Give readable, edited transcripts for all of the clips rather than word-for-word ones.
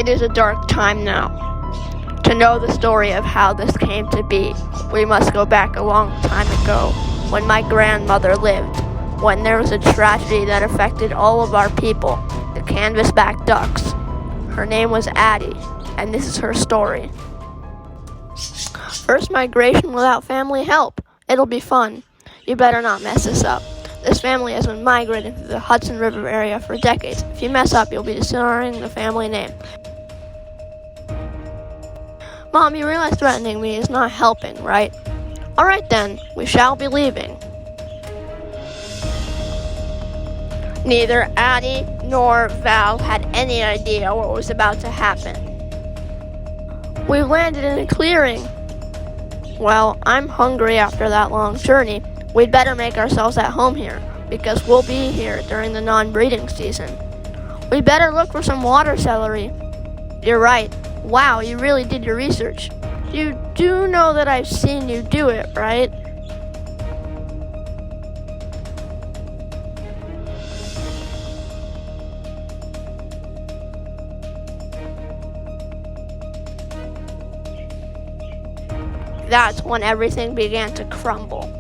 It is a dark time now. To know the story of how this came to be, we must go back a long time ago, when my grandmother lived, when there was a tragedy that affected all of our people, the canvasback ducks. Her name was Atty, and this is her story. First migration without family help. It'll be fun. You better not mess this up. This family has been migrating through the Hudson River area for decades. If you mess up, you'll be dishonoring the family name. Mom, you realize threatening me is not helping, right? Alright then, we shall be leaving. Neither Atty nor Val had any idea what was about to happen. We landed in a clearing. Well, I'm hungry after that long journey. We'd better make ourselves at home here, because we'll be here during the non-breeding season. We better look for some water celery. You're right. Wow, you really did your research. You do know that I've seen you do it, right? That's when everything began to crumble.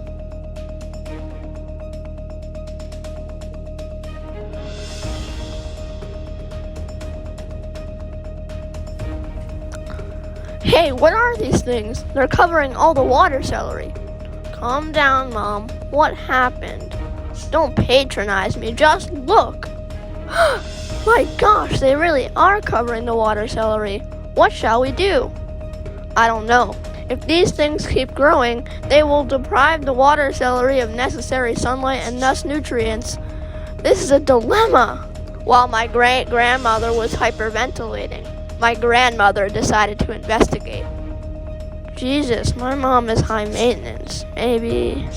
Hey, what are these things? They're covering all the water celery. Calm down, Mom. What happened? Don't patronize me, just look. My gosh, they really are covering the water celery. What shall we do? I don't know. If these things keep growing, they will deprive the water celery of necessary sunlight and thus nutrients. This is a dilemma. While my great-grandmother was hyperventilating, my grandmother decided to investigate. Jesus, my mom is high maintenance. Maybe...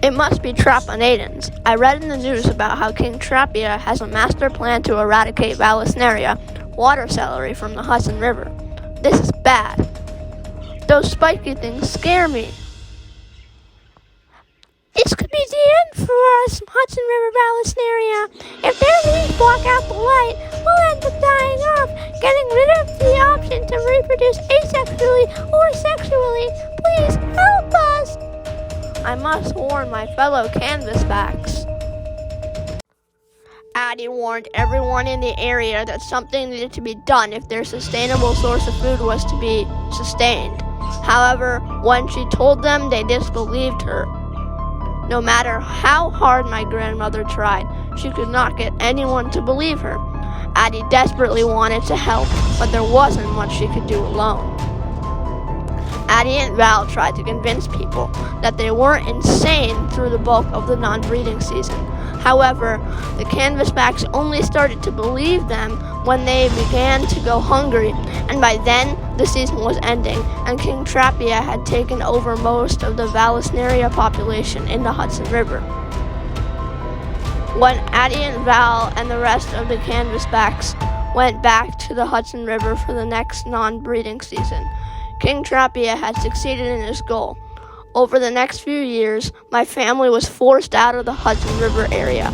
It must be Trapa natans. I read in the news about how King Trapa has a master plan to eradicate Vallisneria, water celery, from the Hudson River. This is bad. Those spiky things scare me. This could be the end for us, Hudson River Vallisneria. If their leaves block out the light, we'll end up dying off, getting rid of the option to reproduce asexually or sexually. Please help us. I must warn my fellow canvasbacks. Atty warned everyone in the area that something needed to be done if their sustainable source of food was to be sustained. However, when she told them, they disbelieved her. No matter how hard my grandmother tried, she could not get anyone to believe her. Atty desperately wanted to help, but there wasn't much she could do alone. Atty and Val tried to convince people that they weren't insane through the bulk of the non-breeding season. However, the canvasbacks only started to believe them when they began to go hungry, and by then the season was ending, and King Trapa had taken over most of the Vallisneria population in the Hudson River. When Atty and Val and the rest of the canvasbacks went back to the Hudson River for the next non-breeding season, King Trapa had succeeded in his goal. Over the next few years, my family was forced out of the Hudson River area,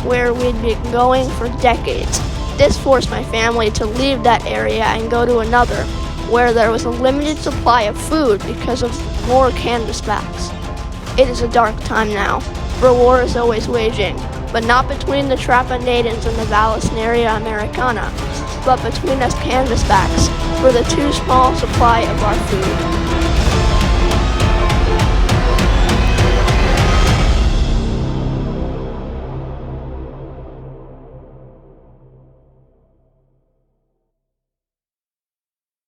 where we'd been going for decades. This forced my family to leave that area and go to another, where there was a limited supply of food because of more canvasbacks. It is a dark time now, for war is always waging, but not between the Trapa natans and the Vallisneria americana, but between us canvasbacks, for the too small supply of our food.